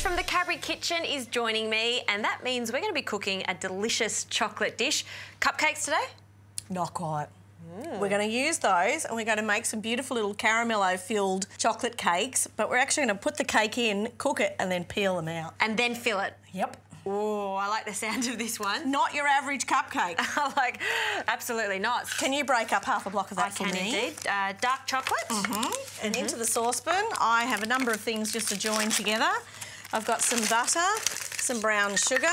Trish from the Cadbury Kitchen is joining me, and that means we're going to be cooking a delicious chocolate dish. Cupcakes today? Not quite. We're going to use those and we're going to make some beautiful little caramello-filled chocolate cakes, but we're actually going to put the cake in, cook it and then peel them out. And then fill it? Yep. Oh, I like the sound of this one. Not your average cupcake. Absolutely not. Can you break up half a block of that for me? I can indeed. Dark chocolate. And into the saucepan, I have a number of things just to join together. I've got some butter, some brown sugar.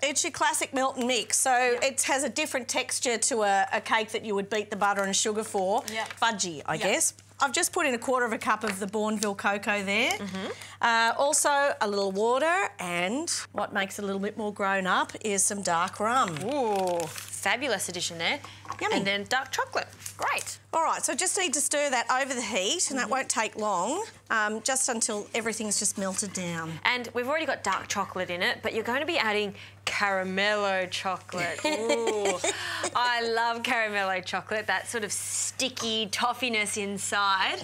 It's your classic melt and mix, so it has a different texture to a cake that you would beat the butter and sugar for. Fudgy, I guess. I've just put in 1/4 cup of the Bourneville cocoa there. Also a little water, and what makes it a little bit more grown up is some dark rum. Ooh, fabulous addition there. Yummy. And then dark chocolate. Great. All right, so just need to stir that over the heat, and that won't take long, just until everything's just melted down. And we've already got dark chocolate in it, but you're going to be adding caramello chocolate. Ooh, I love caramello chocolate, that sort of sticky toffiness inside.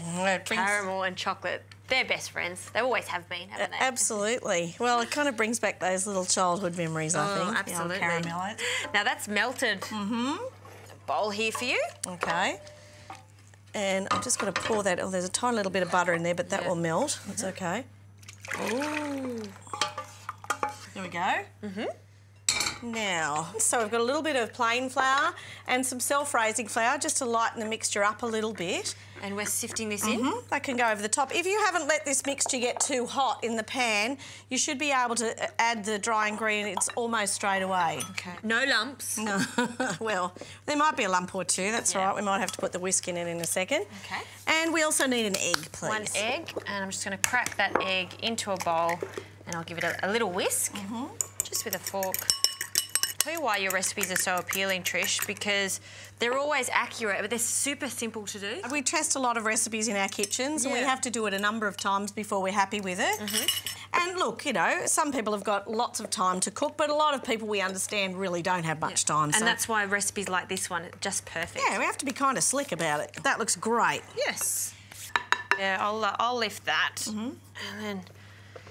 Caramel and chocolate, they're best friends. They always have been, haven't they? Absolutely. Well, it kind of brings back those little childhood memories, I think. Absolutely. Caramello. Now that's melted. A bowl here for you. Okay. And I'm just going to pour that. Oh, there's a tiny little bit of butter in there, but that will melt. It's okay. Ooh. There we go. Now, so we've got a little bit of plain flour and some self-raising flour just to lighten the mixture up a little bit. And we're sifting this in? That can go over the top. If you haven't let this mixture get too hot in the pan, you should be able to add the dry ingredients almost straight away. Okay. No lumps? No. Well, there might be a lump or two, that's all right. We might have to put the whisk in a second. Okay. And we also need an egg, please. 1 egg, and I'm just going to crack that egg into a bowl, and I'll give it a little whisk, just with a fork. I'll tell you why your recipes are so appealing, Trish, because they're always accurate, but they're super simple to do. We test a lot of recipes in our kitchens, and we have to do it a number of times before we're happy with it. And look, you know, some people have got lots of time to cook, but a lot of people we understand really don't have much time. And that's why recipes like this one are just perfect. Yeah, we have to be kind of slick about it. That looks great. Yes. Yeah, I'll lift that. And then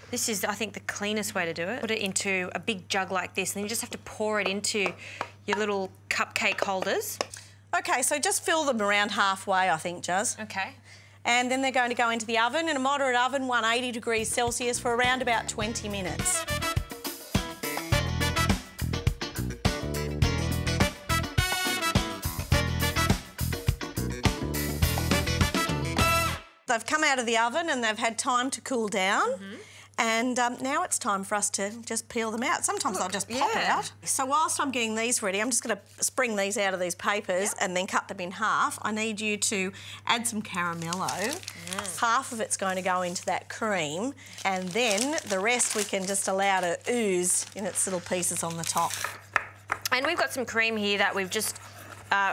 this is, I think, the cleanest way to do it. Put it into a big jug like this, and then you just have to pour it into your little cupcake holders. OK, so just fill them around halfway, I think, Juz. Okay. And then they're going to go into the oven, in a moderate oven, 180 degrees Celsius, for around about 20 minutes. They've come out of the oven and they've had time to cool down. And now it's time for us to just peel them out. Sometimes they'll just pop out. So whilst I'm getting these ready, I'm just going to spring these out of these papers and then cut them in half. I need you to add some caramello. Half of it's going to go into that cream, and then the rest we can just allow to ooze in its little pieces on the top. And we've got some cream here that we've just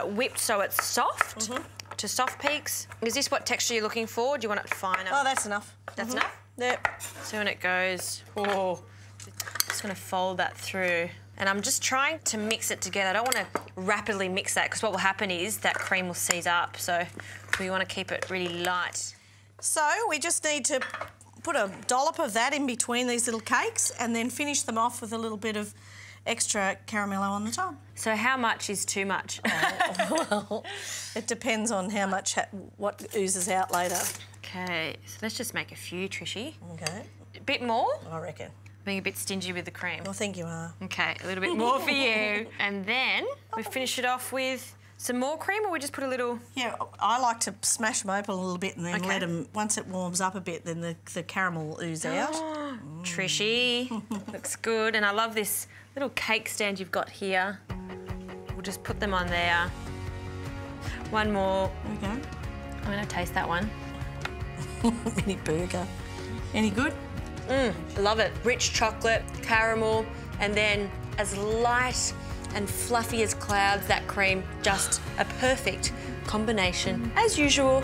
whipped so it's soft. To soft peaks. Is this what texture you're looking for? Do you want it finer? Oh, that's enough. That's enough? Yep. So when it goes, just going to fold that through. And I'm just trying to mix it together. I don't want to rapidly mix that, because what will happen is that cream will seize up. So we want to keep it really light. So we just need to put a dollop of that in between these little cakes and then finish them off with a little bit of extra caramello on the top. So how much is too much? Well, it depends on how much, what oozes out later. Okay, so let's just make a few, Trishy. Okay. A bit more? I reckon. Being a bit stingy with the cream. I think you are. Okay, a little bit more for you. And then we finish it off with some more cream, or we just put a little... Yeah, I like to smash them open a little bit and then let them... Once it warms up a bit, then the caramel will ooze out. Trishy, looks good. And I love this little cake stand you've got here. We'll just put them on there. One more. Okay. I'm going to taste that one. Mini burger. Any good? Love it. Rich chocolate, caramel, and then as light and fluffy as clouds, that cream. Just a perfect combination, as usual.